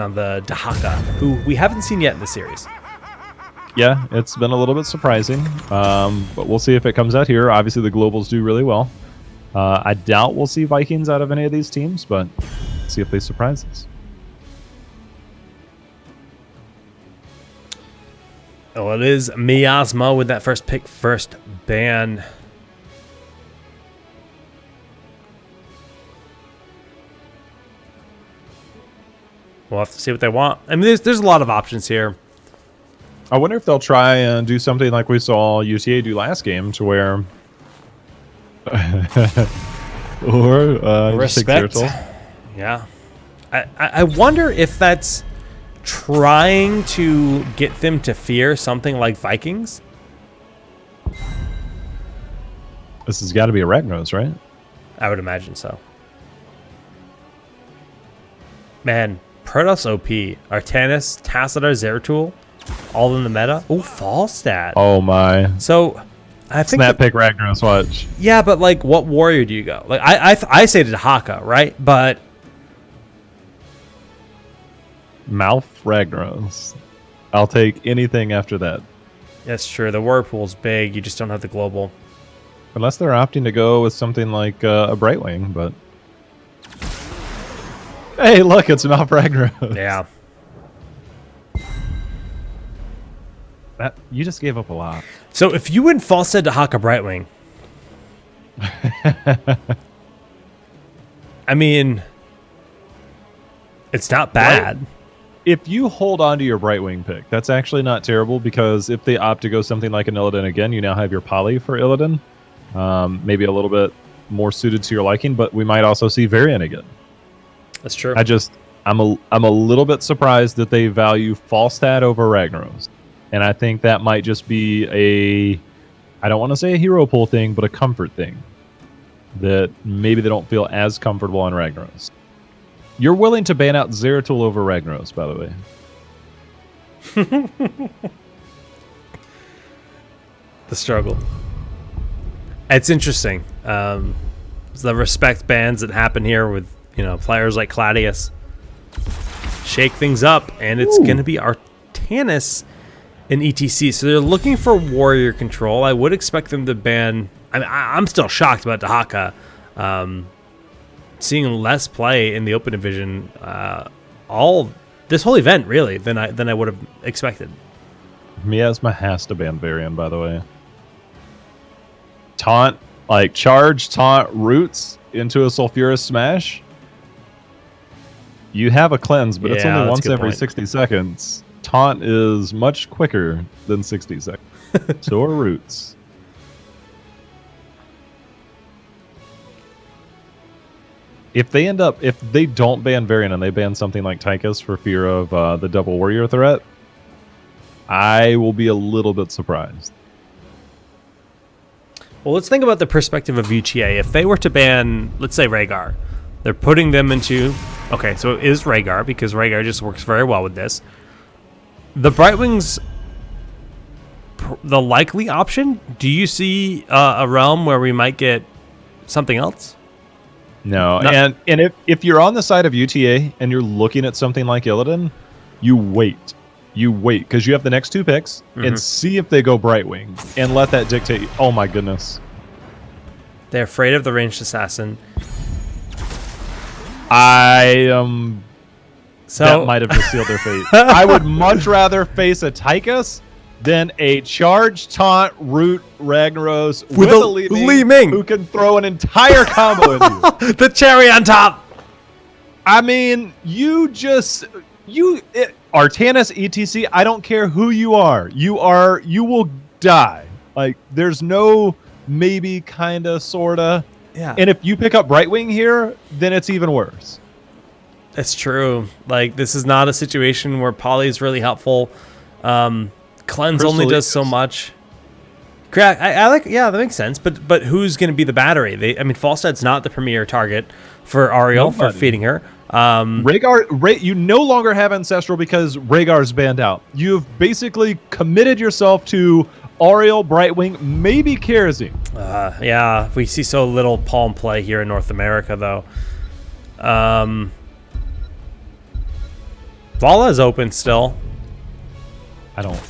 on the Dahaka, who we haven't seen yet in the series. Yeah, it's been a little bit surprising, but we'll see if it comes out here. Obviously, the Globals do really well. I doubt we'll see Vikings out of any of these teams, but see if they surprise us. Oh, it is Miasma with that first pick, first ban. We'll have to see what they want. I mean, there's a lot of options here. I wonder if they'll try and do something like we saw UTA do last game, to where or respect. Yeah, I wonder if that's trying to get them to fear something like Vikings. This has got to be a Ragnos, right? I would imagine so. Man, Protoss OP, Artanis, Tassadar, Zeratul, all in the meta. Oh, Falstad. Oh my. So I think snap pick Ragnos, watch. Yeah, but like, what warrior do you go? Like, I say to Haka, right? But Mouth Ragnos. I'll take anything after that. That's true. The warrior pool's big. You just don't have the global. Unless they're opting to go with something like a Brightwing, but hey, look, it's Mouth Ragnos. Yeah. That you just gave up a lot. So if you went Falstad to Haka Brightwing, I mean, it's not bad. Right. If you hold on to your Brightwing pick, that's actually not terrible, because if they opt to go something like an Illidan again, you now have your Poly for Illidan. Maybe a little bit more suited to your liking, but we might also see Varian again. That's true. I'm a little bit surprised that they value Falstad over Ragnaros. And I think that might just be I don't want to say a hero pool thing, but a comfort thing. That maybe they don't feel as comfortable on Ragnaros. You're willing to ban out Zeratul over Ragnaros, by the way. The struggle. It's interesting. The respect bans that happen here with, players like Claudius shake things up, and it's going to be Artanis in ETC. So they're looking for warrior control. I would expect them to ban. I'm still shocked about Dahaka. Seeing less play in the Open Division this whole event, really, than I would have expected. Miasma has to ban Varian, by the way. Taunt, like charge, taunt, roots into a Sulfurous Smash. You have a cleanse, but it's only once every 60 seconds. Taunt is much quicker than 60 seconds. So are roots. If they don't ban Varian and they ban something like Tychus for fear of the double warrior threat, I will be a little bit surprised. Well, let's think about the perspective of UTA. If they were to ban, let's say, Rhaegar, they're putting them into... Okay, so it is Rhaegar, because Rhaegar just works very well with this. The Brightwings, the likely option, do you see a realm where we might get something else? No, and if you're on the side of UTA and you're looking at something like Illidan, you wait. You wait, because you have the next two picks, and see if they go Brightwing, and let that dictate. Oh my goodness. They're afraid of the ranged assassin. That might have just sealed their fate. I would much rather face a Tychus than a charge, taunt, root, Ragnaros with a Li Ming who can throw an entire combo at you. The cherry on top. I mean, Artanis, ETC, I don't care who you are. You will die. Like, there's no maybe, kinda, sorta. Yeah. And if you pick up Brightwing here, then it's even worse. That's true. Like, this is not a situation where Poly is really helpful. Cleanse only does so much. Correct. I like. Yeah, that makes sense. But who's going to be the battery? Falstad's not the premier target for Ariel for feeding her. Rhaegar, you no longer have Ancestral because Rhaegar's banned out. You've basically committed yourself to Ariel, Brightwing, maybe Kerosene. Yeah, we see so little Palm play here in North America, though. Vala is open still. I don't.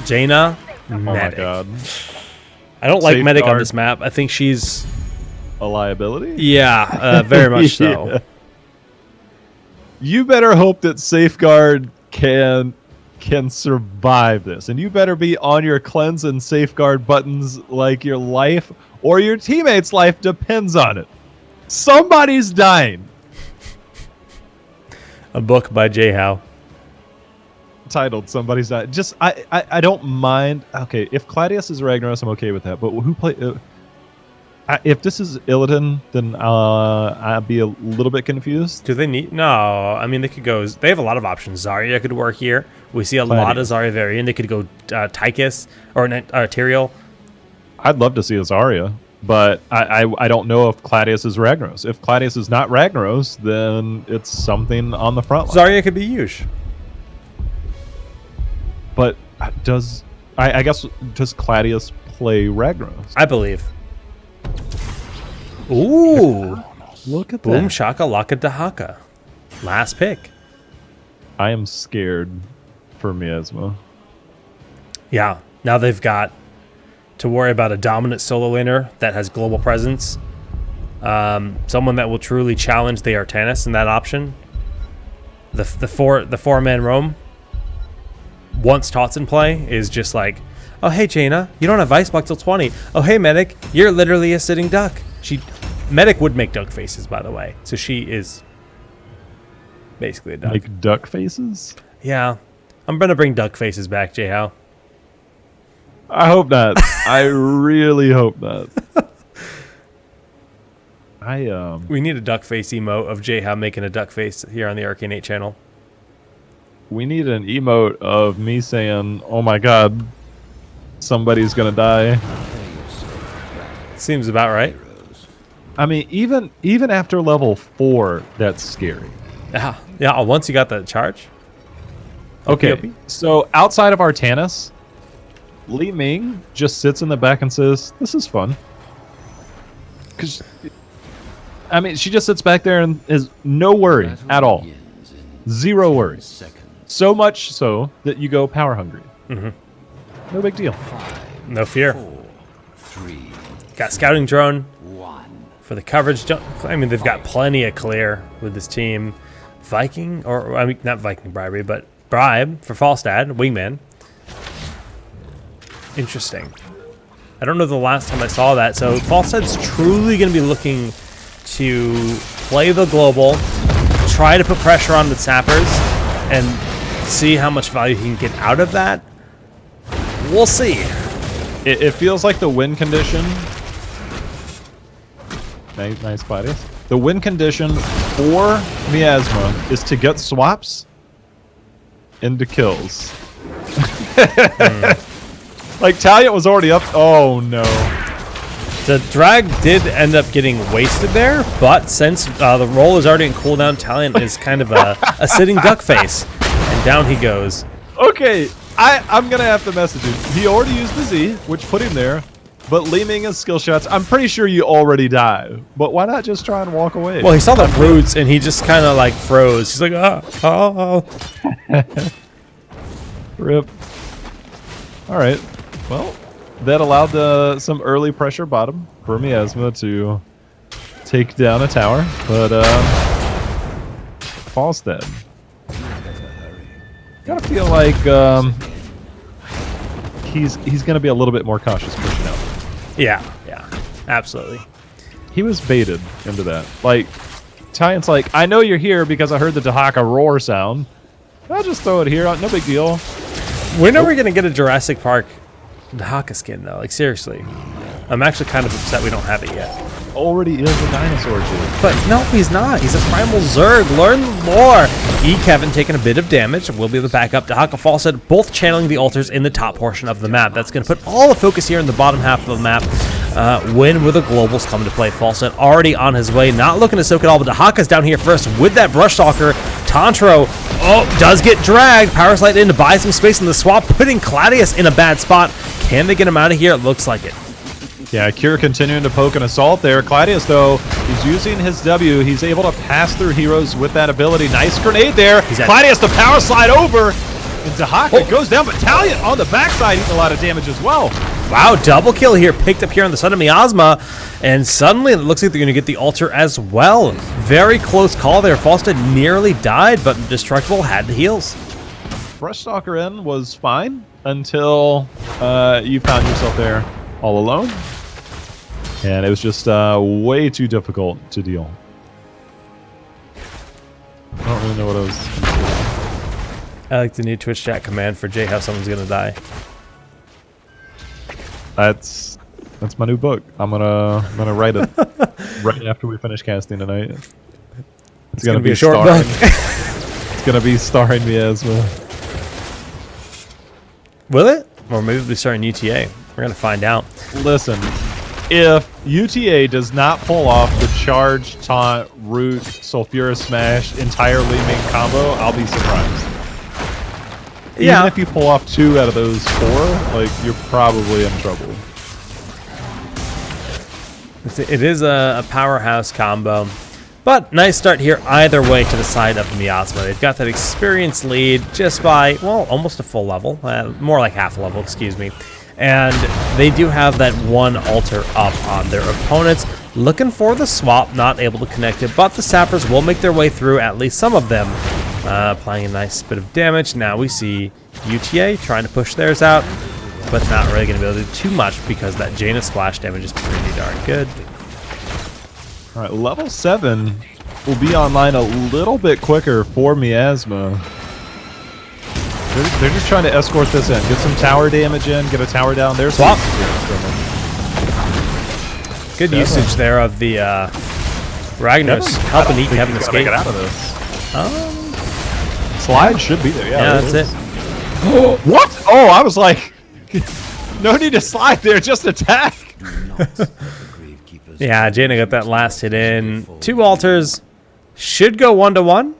Jaina, Oh Medic. my god. I don't like Medic on Safeguard. this map. I think she's... A liability? Yeah, very much so. Yeah. You better hope that Safeguard can survive this, and you better be on your cleanse and Safeguard buttons like your life or your teammates' life depends on it. Somebody's dying. A book by Jay Howe. Titled "Somebody's Dying." Just I don't mind. Okay, if Claudius is Ragnaros, I'm okay with that. But who play? If this is Illidan, then I'd be a little bit confused. Do they need... No, I mean, they could go... They have a lot of options. Zarya could work here. We see a lot of Zarya variant. They could go Tychus or Tyrael. I'd love to see a Zarya, but I don't know if Claudius is Ragnaros. If Claudius is not Ragnaros, then it's something on the front line. Zarya could be Yush. But does... I guess, does Claudius play Ragnaros? I believe. Ooh. Look at Boom that. shaka laka dahaka. Last pick. I am scared for Miasma. Yeah. Now they've got to worry about a dominant solo laner that has global presence. Someone that will truly challenge the Artanis in that option. The four-man roam, once Tots in play, is just like, oh, hey, Jaina, you don't have Ice Block till 20. Oh, hey, Medic, you're literally a sitting duck. Medic would make duck faces, by the way. So she is basically a duck. Like duck faces? Yeah. I'm going to bring duck faces back, J-How. I hope not. I really hope not. We need a duck face emote of J-How making a duck face here on the Arcane 8 channel. We need an emote of me saying, oh my god, somebody's gonna die. Seems about right. I mean, even after level 4, that's scary. Yeah, once you got the charge. Okay, so outside of Artanis, Li Ming just sits in the back and says, this is fun. Because, I mean, she just sits back there and is no worry at all. Zero worries. So much so that you go power hungry. Mm-hmm. No big deal. No fear. Got scouting drone for the coverage. I mean, they've got plenty of clear with this team. Viking, or I mean, not Viking bribery, but bribe for Falstad, wingman. Interesting. I don't know the last time I saw that. So Falstad's truly going to be looking to play the global, try to put pressure on the sappers, and see how much value he can get out of that. We'll see. It feels like the win condition. Nice Claudius. The win condition for Miasma is to get swaps into kills. Like, Talia was already up. Oh, no. The drag did end up getting wasted there, but since the roll is already in cooldown, Talion is kind of a sitting duck face. And down he goes. Okay, I'm going to have to message him. He already used the Z, which put him there. But Li Ming has skill shots. I'm pretty sure you already die. But why not just try and walk away? Well, he saw the roots and he just kind of like froze. He's like, oh. Rip. All right. Well, that allowed some early pressure bottom for Miasma to take down a tower. But Falstad. Gotta feel like he's going to be a little bit more cautious pushing out. Yeah, absolutely. He was baited into that. Like, Talian's like, I know you're here because I heard the Dahaka roar sound. I'll just throw it here. No big deal. When are we going to get a Jurassic Park Dahaka skin, though? Like, seriously. I'm actually kind of upset we don't have it yet. Already is a dinosaur, dude. But no, he's not. He's a Primal Zerg. Learn more. Kevin taking a bit of damage. We'll be able to back up. Dahaka Falstad both channeling the altars in the top portion of the map. That's going to put all the focus here in the bottom half of the map. When will the globals come to play? Falstad already on his way. Not looking to soak it all, but Dahaka's down here first with that Brush Stalker. Tantro, does get dragged. Power Slide in to buy some space in the swap, putting Claudius in a bad spot. Can they get him out of here? It looks like it. Yeah, Cure continuing to poke and assault there. Claudius, though, he's using his W. He's able to pass through heroes with that ability. Nice grenade there. Claudius, the power slide over. And Dahaka goes down, but Talion on the backside eating a lot of damage as well. Wow, double kill here, picked up here on the side of Miasma, and suddenly it looks like they're going to get the altar as well. Very close call there. Falstad nearly died, but Destructible had the heals. Brushstalker in was fine until you found yourself there all alone. And it was just way too difficult to deal. I don't really know what I was going to do. I like the new Twitch chat command for Jay how someone's going to die. That's my new book. I'm gonna write it right after we finish casting tonight. It's gonna be a short book. It's gonna be starring Miasma. Will it? Or maybe it'll be starring UTA. We're gonna find out. Listen, if UTA does not pull off the charge, taunt, root, sulfurous smash, entire Leeming combo, I'll be surprised. Yeah. Even if you pull off 2 out of those 4, like, you're probably in trouble. It is a powerhouse combo. But nice start here either way to the side of Miasma. They've got that experience lead just by, well, almost a full level. More like half a level, excuse me. And they do have that one altar up on their opponents. Looking for the swap, not able to connect it. But the Sappers will make their way through, at least some of them. Applying a nice bit of damage. Now we see UTA trying to push theirs out, but not really going to be able to do too much because that Jaina splash damage is pretty darn good. All right, level 7 will be online a little bit quicker for Miasma. They're just trying to escort this in, get some tower damage in, get a tower down. There's swap. Good usage there of the Ragnaros helping Eat Kevin escape. Get out of this. Slide should be there. Yeah, that's it. What? Oh, I was like, no need to slide there, just attack. Yeah, Jaina got that last hit in. 2 altars should go 1-to-1.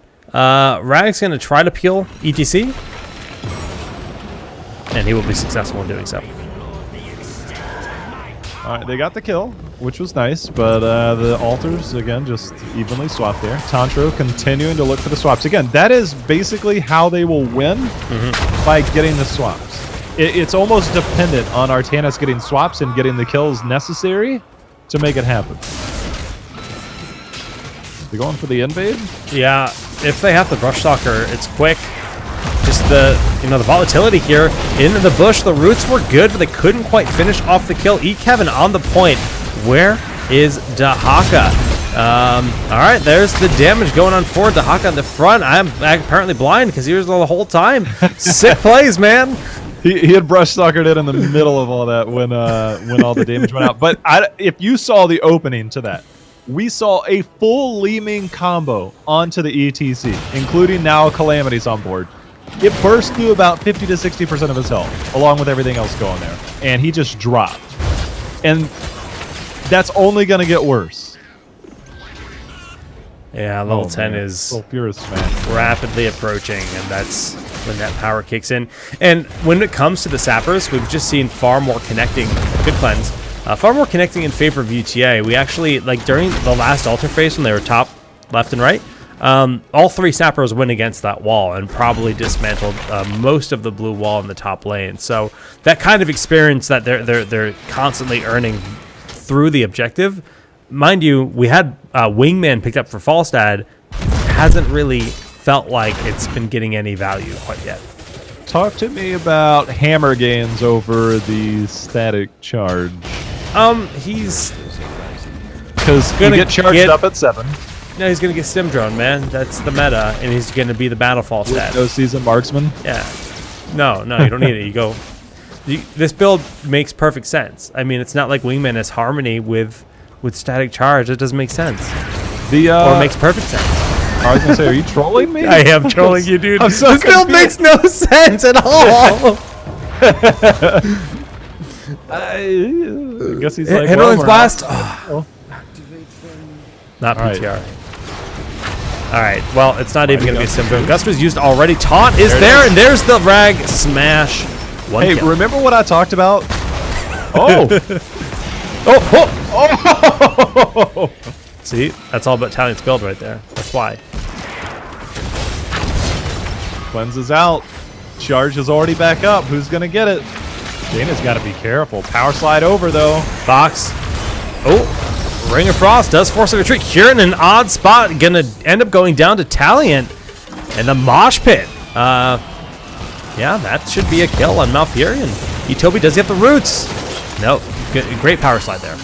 Rag's going to try to peel ETC, and he will be successful in doing so. All right, they got the kill, which was nice, but the altars, again, just evenly swapped there. Tantro continuing to look for the swaps. Again, that is basically how they will win, by getting the swaps. It's almost dependent on Artanis getting swaps and getting the kills necessary to make it happen. They going for the invade? Yeah, if they have the Brushstalker, it's quick. Just the volatility here in the bush. The roots were good, but they couldn't quite finish off the kill. Eat Kevin on the point. Where is Dahaka? All right, there's the damage going on for Dahaka in the front. I'm apparently blind because he was there the whole time. Sick plays, man. He had Brushstalkered it in the middle of all that when all the damage went out. But if you saw the opening to that, we saw a full Leeming combo onto the ETC, including now Calamity's on board. It burst through about 50 to 60% of his health, along with everything else going there. And he just dropped. And that's only going to get worse. Yeah, level 10 is rapidly approaching, and that's when that power kicks in. And when it comes to the Sappers, we've just seen far more connecting. Good cleanse. Far more connecting in favor of UTA. We actually, like during the last altar phase when they were top, left, and right, all 3 Sappers went against that wall and probably dismantled most of the blue wall in the top lane. So that kind of experience that they're constantly earning through the objective. Mind you, we had Wingman picked up for Falstad. Hasn't really felt like it's been getting any value quite yet. Talk to me about hammer gains over the static charge. He's because you get charged up at 7. No, he's gonna get Stim Drone, man. That's the meta, and he's gonna be the battle fall stat. No season marksman. Yeah. No, you don't need it. You go. This build makes perfect sense. I mean, it's not like Wingman has harmony with static charge. It doesn't make sense. Or it makes perfect sense. I was gonna say, are you trolling me? I am trolling you, dude. I'm so this build makes no sense at all. I guess he's like, Hinderling's blast. Oh. Not PTR. All right. Well, it's not even going to be a sim drone. Gusper's used already. Taunt is there, and there's the Rag smash. Hey, remember what I talked about? Oh. Oh! See, that's all about Talion's build right there. That's why. Cleanses out. Charge is already back up. Who's going to get it? Dana's got to be careful. Power slide over, though. Fox. Oh, Ring of Frost does force a retreat. Kieran in an odd spot. Going to end up going down to Talion. And the mosh pit. Yeah, that should be a kill on Malfurion. Etobi does get the roots. Nope. Great power slide there.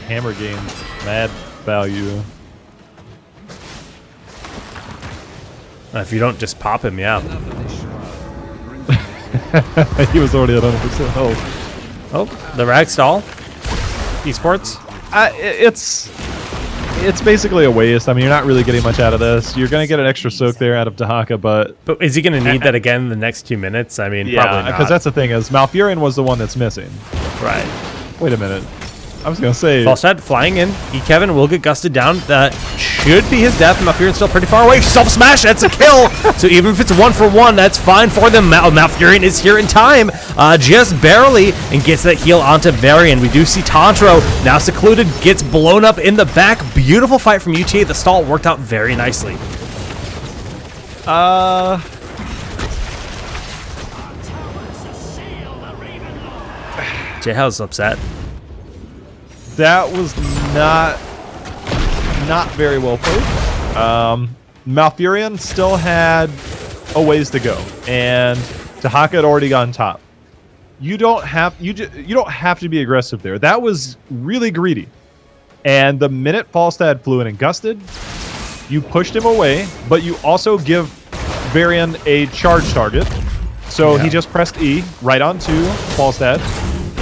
Hammer game. Mad value. If you don't just pop him, yeah. He was already at 100% health. Oh, the Ragstall. Esports. It's basically a waste. I mean, you're not really getting much out of this. You're going to get an extra soak there out of Dahaka, but is he going to need that again in the next 2 minutes? I mean, probably not. Because that's the thing is Malfurion was the one that's missing. Right. Wait a minute. I was going to say... Falstad flying in. Kevin will get gusted down. That should be his death. Malfurion's still pretty far away. Self smash. That's a kill. So even if it's 1-for-1, that's fine for them. Malfurion is here in time. Just barely. And gets that heal onto Varian. We do see Tantro now secluded. Gets blown up in the back. Beautiful fight from UTA. The stall worked out very nicely. J-House upset. That was not very well played. Malfurion still had a ways to go, and Dahaka had already gone top. You don't have to be aggressive there. That was really greedy. And the minute Falstad flew in and gusted, you pushed him away, but you also give Varian a charge target. So he just pressed E right onto Falstad.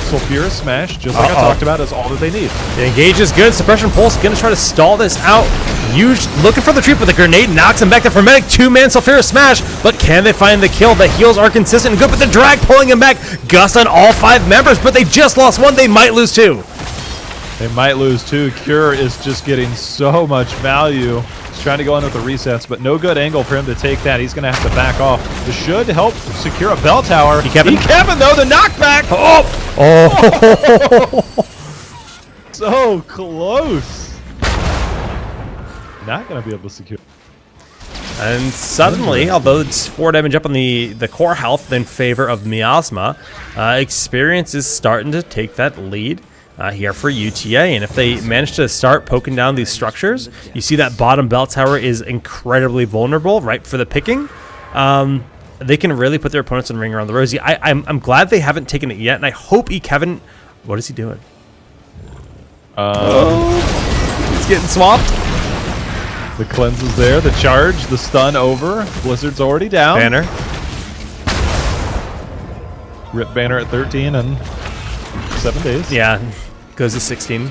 Sulfurous Smash, just like I talked about, is all that they need. The engage is good. Suppression Pulse going to try to stall this out. Huge, looking for the trip with a grenade, knocks him back. The Frenetic 2-man Sulfurous Smash, but can they find the kill? The heals are consistent and good, but the drag pulling him back. Gust on all 5 members, but they just lost 1. They might lose 2. They might lose 2. Cure is just getting so much value. He's trying to go in with the resets, but no good angle for him to take that. He's going to have to back off. This should help secure a bell tower. Kevin, though, the knockback. Oh! So close. Not going to be able to secure. And suddenly, although it's 4 damage up on the core health in favor of Miasma, Experience is starting to take that lead. Here for UTA, and if they manage to start poking down these structures, you see that bottom bell tower is incredibly vulnerable, right, for the picking. They can really put their opponents in ring around the rosy. I'm glad they haven't taken it yet, and I hope Kevin. What is he doing? He's getting swapped. The cleanse is there, the charge, the stun over. Blizzard's already down. Banner. Rip Banner at 13 and 7 days. Yeah, goes to 16.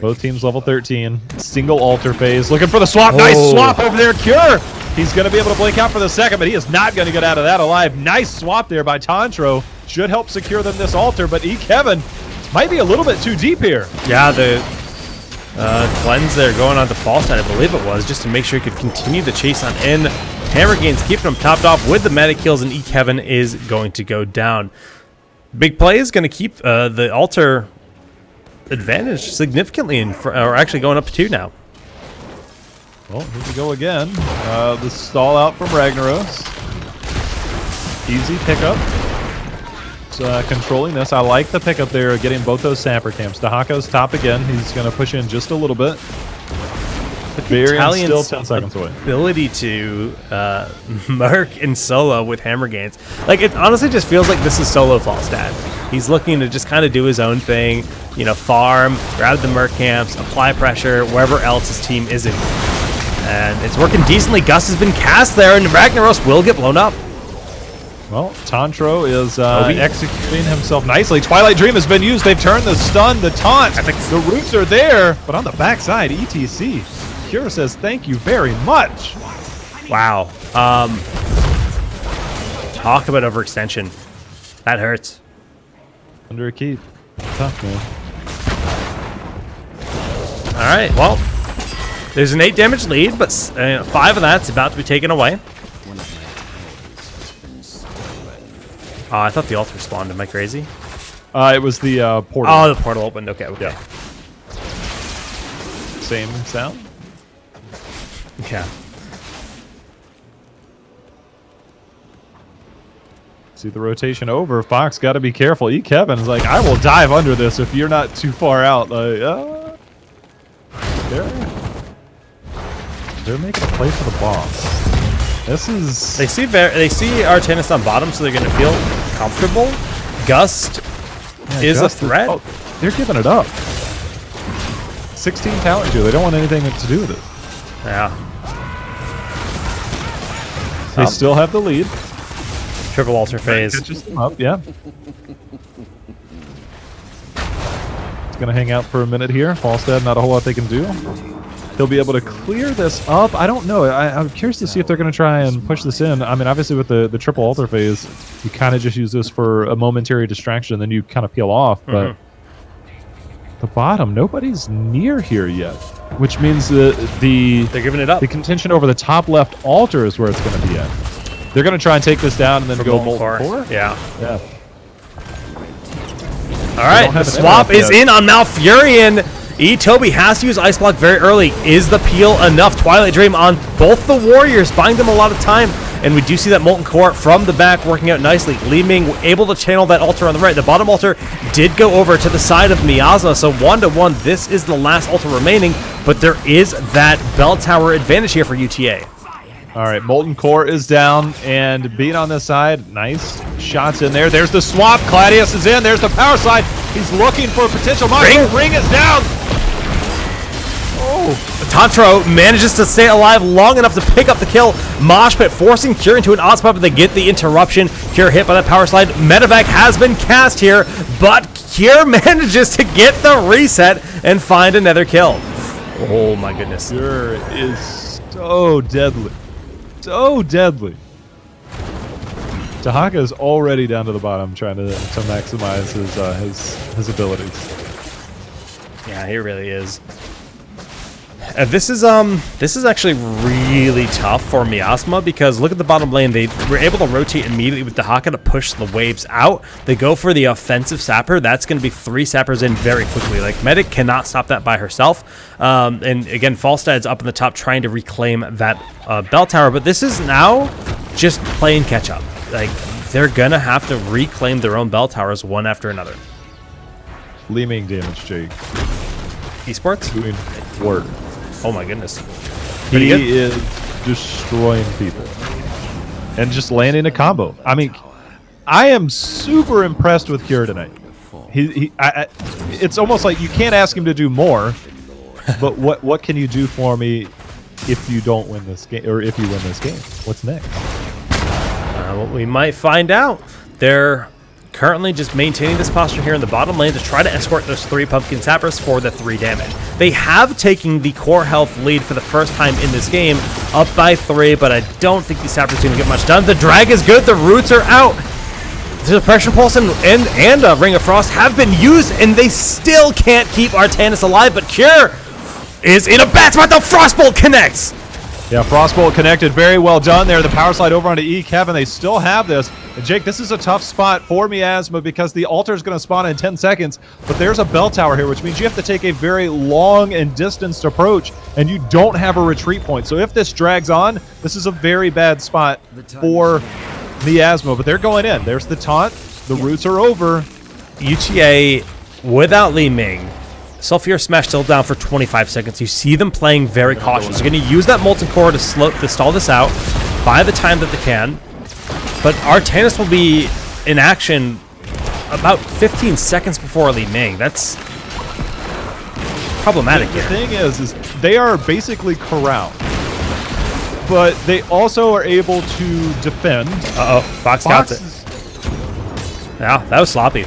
Both teams level 13. Single altar phase. Looking for the swap. Nice swap over there. Cure. He's going to be able to blink out for the second, but he is not going to get out of that alive. Nice swap there by Tantro. Should help secure them this altar, but Kevin might be a little bit too deep here. Yeah, the cleanse there going on to Falstad, I believe it was, just to make sure he could continue the chase on in. Hammer gains keeping him topped off with the meta kills, and Kevin is going to go down. Big play is going to keep the altar advantage significantly, or actually going up to 2 now. Well, here we go again. The stall out from Ragnaros. Easy pickup. Controlling this. I like the pickup there, getting both those sapper camps. Dahako's top again. He's going to push in just a little bit. Varian's still 10 seconds away. Ability to merc in solo with hammer gains. Like, it honestly just feels like this is solo Falstad. He's looking to just kind of do his own thing, you know, farm, grab the merc camps, apply pressure wherever else his team isn't. And it's working decently. Gus has been cast there, and Ragnaros will get blown up. Well, Tantro is executing himself nicely. Twilight Dream has been used. They've turned the stun, the taunt. The roots are there, but on the backside, ETC. Cure says thank you very much. Wow. Talk about overextension. That hurts. Under a keep. Tough, man. All right, well, there's an 8 damage lead, but 5 of that's about to be taken away. Oh, I thought the altar spawned. Am I crazy? It was the portal. Oh, the portal opened. Okay, okay. Yeah. Same sound. Yeah. See the rotation over. Fox got to be careful. Kevin's like, I will dive under this if you're not too far out. Like, they're making a play for the boss. This is. They see Artanis on bottom, so they're going to feel comfortable. Gust is Gust a threat. They're giving it up. 16 talent tier. They don't want anything to do with it. Yeah. They still have the lead. Triple alter phase. Catches them up, yeah. It's going to hang out for a minute here. Falstad, not a whole lot they can do. He'll be able to clear this up. I don't know. I'm curious to see if they're going to try and push this in. I mean, obviously with the triple alter phase, you kind of just use this for a momentary distraction, then you kind of peel off. But the bottom, nobody's near here yet, which means they're giving it up. The contention over the top left altar is where it's going to be at. They're going to try and take this down and then go Molten Core? Yeah. Yeah. All right, the swap is in on Malfurion. Toby has to use Ice Block very early. Is the peel enough? Twilight Dream on both the Warriors, buying them a lot of time. And we do see that Molten Core from the back working out nicely. Li Ming able to channel that altar on the right. The bottom altar did go over to the side of Miasma, so 1-1. This is the last altar remaining, but there is that bell tower advantage here for UTA. All right, Molten Core is down, and being on this side, nice shots in there. There's the swap. Claudius is in. There's the power slide. He's looking for a potential monster. Ring is down. Oh. Tantro manages to stay alive long enough to pick up the kill. Mosh Pit forcing Cure into an odd spot, but they get the interruption. Cure hit by that power slide. Medevac has been cast here, but Cure manages to get the reset and find another kill. Oh my goodness. Cure is so deadly. So deadly. Tahaka is already down to the bottom trying to maximize his abilities. Yeah, he really is. This is actually really tough for Miasma because look at the bottom lane. They were able to rotate immediately with Tahaka to push the waves out. They go for the offensive sapper. That's going to be 3 sappers in very quickly. Like Medic cannot stop that by herself. And again, Falstad's up in the top trying to reclaim that bell tower. But this is now just playing catch up. Like they're gonna have to reclaim their own bell towers one after another. Li Ming damage, Jake. Esports doing work. Oh my goodness. He is destroying people. And just landing a combo. I mean, I am super impressed with Cure tonight. It's almost like you can't ask him to do more, but what can you do for me if you don't win this game, or if you win this game? What's next? Well, we might find out. They're currently just maintaining this posture here in the bottom lane to try to escort those 3 Pumpkin Sappers for the 3 damage. They have taken the core health lead for the first time in this game, up by 3, but I don't think these Sappers are going to get much done. The drag is good. The roots are out. The Suppression Pulse and Ring of Frost have been used, and they still can't keep Artanis alive, but Cure is in a bad spot. The Frostbolt connects. Yeah, Frostbolt connected. Very well done there. The power slide over onto Kevin. They still have this. And Jake, this is a tough spot for Miasma because the altar is going to spawn in 10 seconds, but there's a bell tower here, which means you have to take a very long and distanced approach, and you don't have a retreat point. So if this drags on, this is a very bad spot for Miasma, but they're going in. There's the taunt. The roots are over. UTA without Li Ming. Sulfur Smash still down for 25 seconds. You see them playing very cautious. They're going to use that Molten Core to stall this out by the time that they can. But Artanis will be in action about 15 seconds before Li Ming. That's problematic. The thing is they are basically corralled, but they also are able to defend. Uh-oh, Fox got it. Yeah, that was sloppy.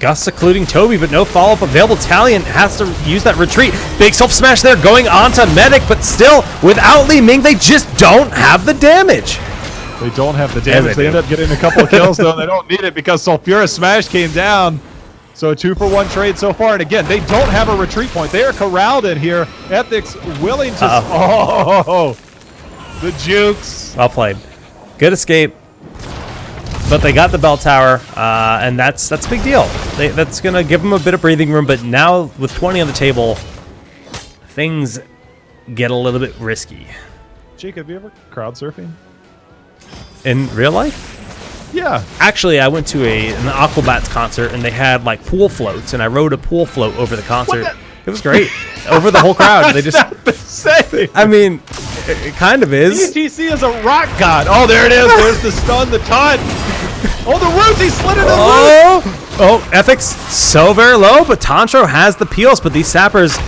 Gus secluding Toby, but no follow-up available. Talion has to use that retreat. Big self-smash there going on to Medic, but still, without Li Ming, they just don't have the damage. They don't have the damage. They end up getting a couple of kills, though. They don't need it because Sulfura Smash came down. So a 2-for-1 trade so far. And again, they don't have a retreat point. They are corralled in here. Ethics willing to... Oh, the jukes. Well played. Good escape. But they got the bell tower, and that's a big deal. That's going to give them a bit of breathing room, but now with 20 on the table, things get a little bit risky. Jake, have you ever crowd surfing? In real life? Yeah. Actually, I went to an Aquabats concert, and they had like pool floats, and I rode a pool float over the concert. It was great. Over the whole crowd. They just. Not the same. I mean, it kind of is. HGC is a rock god. Oh, there it is. There's the stun, the taunt. Oh, the roots. He slid it in the roots. Oh, ethics so very low, but Tancho has the peels, but these sappers,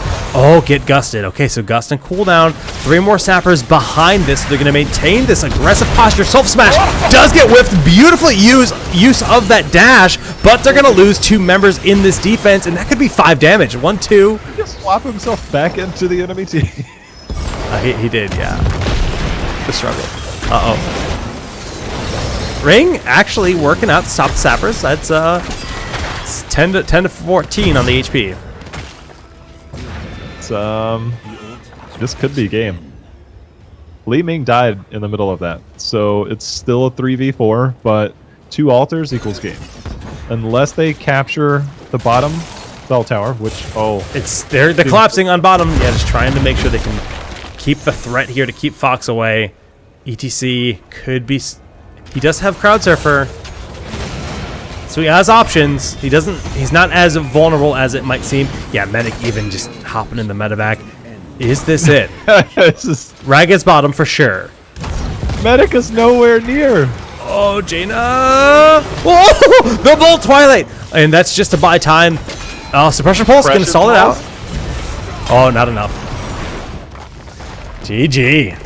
get gusted. Okay, so gust and cooldown. 3 more sappers behind this. They're going to maintain this aggressive posture. Self smash does get whiffed. Beautifully use of that dash, but they're going to lose 2 members in this defense, and that could be 5 damage. 1, 2. He just swap himself back into the enemy team. He did, yeah. The struggle. Ring actually working out to stop the sappers. That's it's 10 to 14 on the HP. This could be game. Li Ming died in the middle of that, so it's still a 3v4, but 2 altars equals game. Unless they capture the bottom bell tower, which they're collapsing on bottom. Yeah, just trying to make sure they can keep the threat here to keep Fox away. ETC could be. He does have crowd surfer, so he has options. He's not as vulnerable as it might seem. Yeah, medic even just hopping in the medevac. Is this it? Rag gets bottom for sure. Medic is nowhere near. Oh, Jaina! Whoa! The Bolt Twilight! And that's just to buy time. Suppression Pulse can stall it out. Oh, not enough. GG.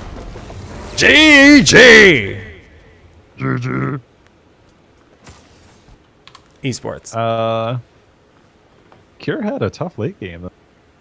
GG! GG. Esports. Cure had a tough late game.